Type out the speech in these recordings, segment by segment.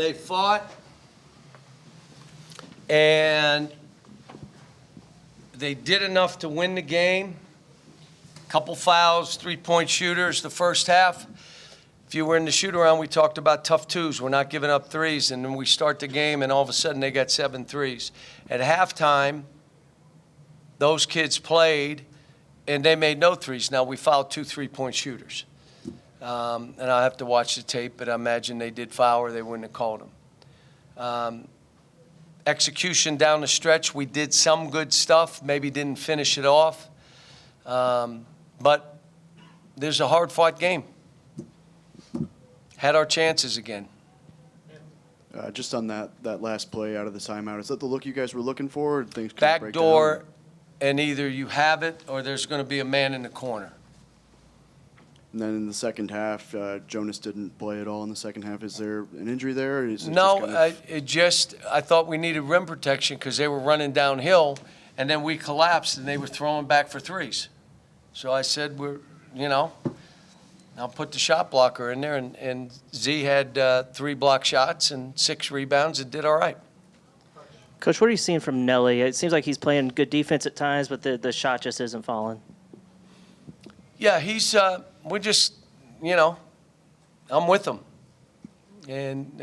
They fought, and they did enough to win the game. Couple fouls, three-point shooters the first half. If you were in the shoot-around, we talked about tough twos. We're not giving up threes, and then we start the game, and all of a sudden they got 7 threes. At halftime, those kids played, and they made no threes. Now, we fouled 2 3-point shooters. And I'll have to watch the tape, but I imagine they did foul or they wouldn't have called them. Execution down the stretch, we did some good stuff, maybe didn't finish it off. But there's a hard-fought game. Had our chances again. Just on that last play out of the timeout, is that the look you guys were looking for? Or things Back door, and either you have it or there's going to be a man in the corner. And then in the second half, Jonas didn't play at all in the second half. Is there an injury there? Or is it No, I I thought we needed rim protection because they were running downhill, and then we collapsed and they were throwing back for threes. So I said, I'll put the shot blocker in there, and Z had 3 block shots and 6 rebounds and did all right. Coach, what are you seeing from Nelly? It seems like he's playing good defense at times, but the shot just isn't falling. Yeah, we're just, I'm with him. And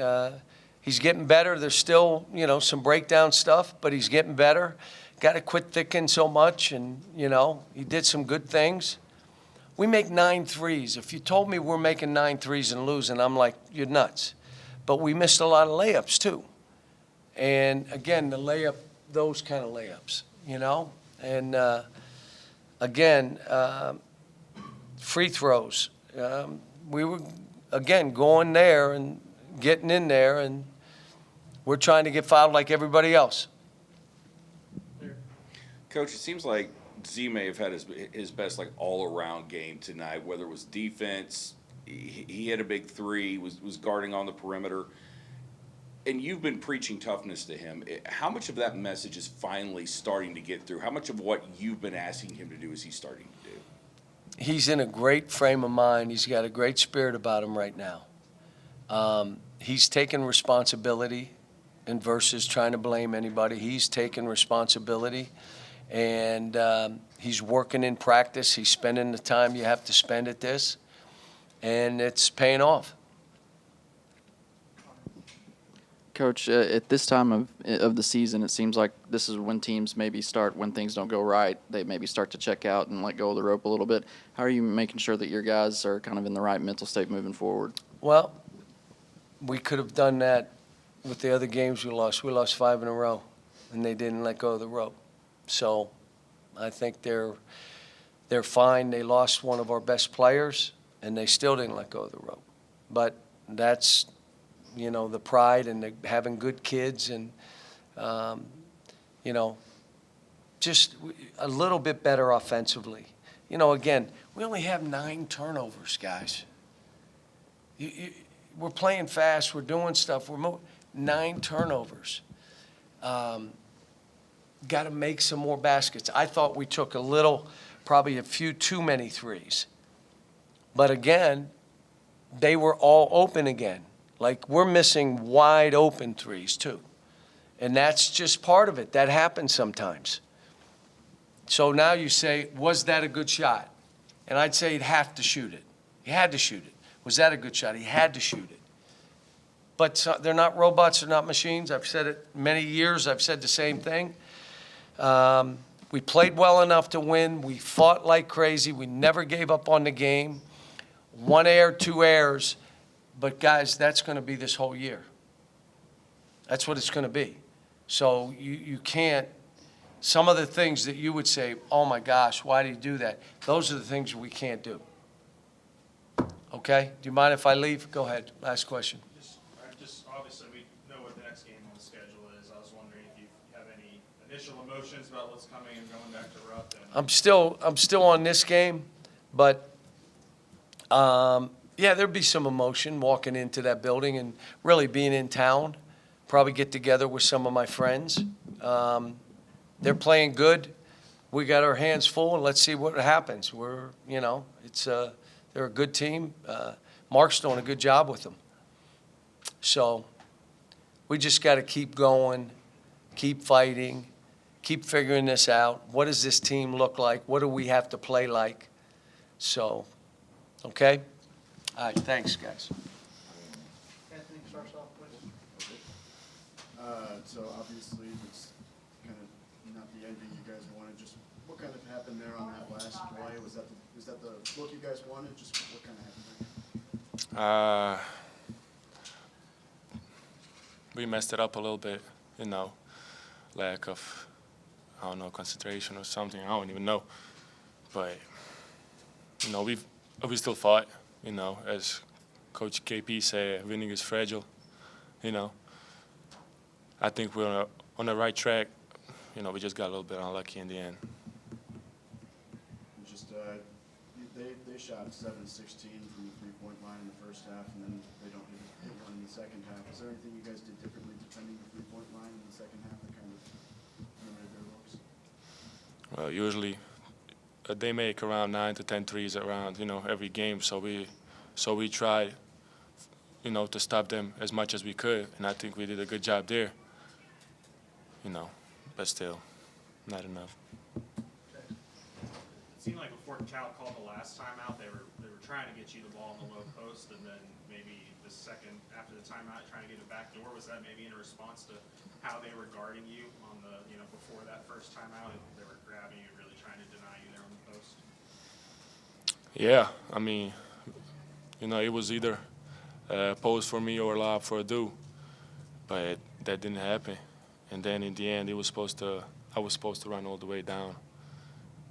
he's getting better. There's still, some breakdown stuff, but he's getting better. Got to quit thinking so much, and, he did some good things. We make 9 threes. If you told me we're making 9 threes and losing, I'm like, you're nuts. But we missed a lot of layups, too. And, again, those kind of layups, And, again, free throws. We were, again, going there and getting in there, and we're trying to get fouled like everybody else. Coach, it seems like Z may have had his best all-around game tonight, whether it was defense, he had a big 3, was guarding on the perimeter, and you've been preaching toughness to him. How much of that message is finally starting to get through? How much of what you've been asking him to do is he starting to do? He's in a great frame of mind. He's got a great spirit about him right now. He's taking responsibility and versus trying to blame anybody. He's taking responsibility, and he's working in practice. He's spending the time you have to spend at this, and it's paying off. Coach, at this time of the season, it seems like this is when teams maybe start, when things don't go right, they maybe start to check out and let go of the rope a little bit. How are you making sure that your guys are kind of in the right mental state moving forward? Well, we could have done that with the other games we lost. We lost 5 in a row, and they didn't let go of the rope. So I think they're fine. They lost one of our best players, and they still didn't let go of the rope. But that's the pride and having good kids and, just a little bit better offensively. Again, we only have 9 turnovers, guys. We're playing fast. We're doing stuff. 9 turnovers. Got to make some more baskets. I thought we took probably a few too many threes. But again, they were all open again. Like, we're missing wide open threes, too. And that's just part of it. That happens sometimes. So now you say, was that a good shot? And I'd say he'd have to shoot it. He had to shoot it. Was that a good shot? He had to shoot it. But they're not robots. They're not machines. I've said it many years. I've said the same thing. We played well enough to win. We fought like crazy. We never gave up on the game. 1 error, 2 errors. But, guys, that's going to be this whole year. That's what it's going to be. So you can't – some of the things that you would say, oh, my gosh, why did he do that? Those are the things we can't do. Okay? Do you mind if I leave? Go ahead. Last question. Just obviously we know what the next game on the schedule is. I was wondering if you have any initial emotions about what's coming and going back to Rupp. I'm still on this game, but yeah, there'd be some emotion walking into that building and really being in town. Probably get together with some of my friends. They're playing good. We got our hands full, and let's see what happens. They're a good team. Mark's doing a good job with them. So We just got to keep going, keep fighting, keep figuring this out. What does this team look like? What do we have to play like? So, okay? All right, thanks, guys. Anthony, starts off, please. So obviously, it's kind of not the ending you guys wanted. Just what kind of happened there on that last play? Was that the look you guys wanted? Just what kind of happened there? We messed it up a little bit, lack of, I don't know, concentration or something. I don't even know. But, we still fought, as Coach KP said, winning is fragile, I think we're on the right track. We just got a little bit unlucky in the end. Just they shot 7-16 from the three-point line in the first half, and then they don't hit one in the second half. Is there anything you guys did differently defending the three-point line in the second half that kind of limited their looks? Well, usually they make around 9 to 10 threes around, every game. So we tried, to stop them as much as we could, and I think we did a good job there. But still, not enough. It seemed like before Cal called the last timeout, they were trying to get you the ball in the low post, and then maybe the second after the timeout, trying to get it back door. Was that maybe in a response to how they were guarding you on the before that first timeout? They were grabbing you, really trying to deny you there on the post. Yeah, I mean, it was either post for me or lob for a do, but that didn't happen. And then in the end, I was supposed to run all the way down,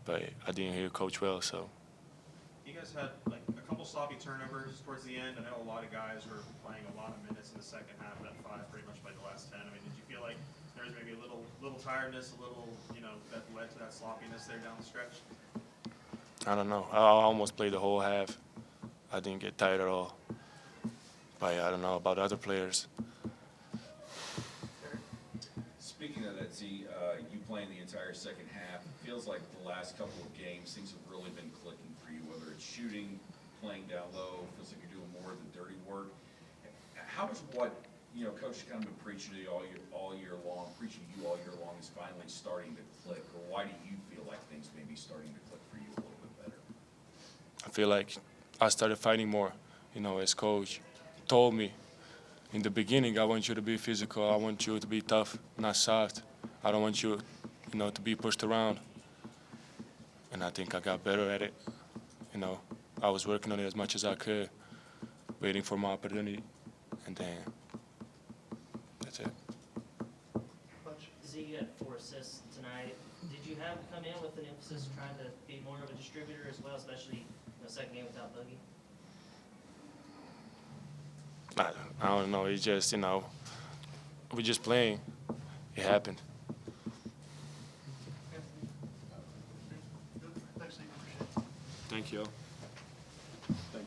but I didn't hear Coach well, so. You guys had like a couple sloppy turnovers towards the end. I know a lot of guys were playing a lot of minutes in the second half, that 5 pretty much by the last 10. I mean, did you feel like there was maybe a little tiredness, a little, that led to that sloppiness there down the stretch? I don't know. I almost played the whole half. I didn't get tired at all. But I don't know about other players. Speaking of that, Z, you playing the entire second half, it feels like the last couple of games, things have really been clicking for you, whether it's shooting, playing down low, feels like you're doing more of the dirty work. How does what, Coach has kind of been preaching to you all year long is finally starting to click, or why do you feel like things may be starting to click for you a little bit better? I feel like I started fighting more, as Coach told me. In the beginning, I want you to be physical. I want you to be tough, not soft. I don't want you, to be pushed around. And I think I got better at it. I was working on it as much as I could, waiting for my opportunity, and then that's it. Coach, Z, you had 4 assists tonight. Did you have to come in with an emphasis trying to be more of a distributor as well, especially the second game without Boogie? I don't know. It's just, we're just playing. It happened. Thanks, Steve. Appreciate it. Thank you.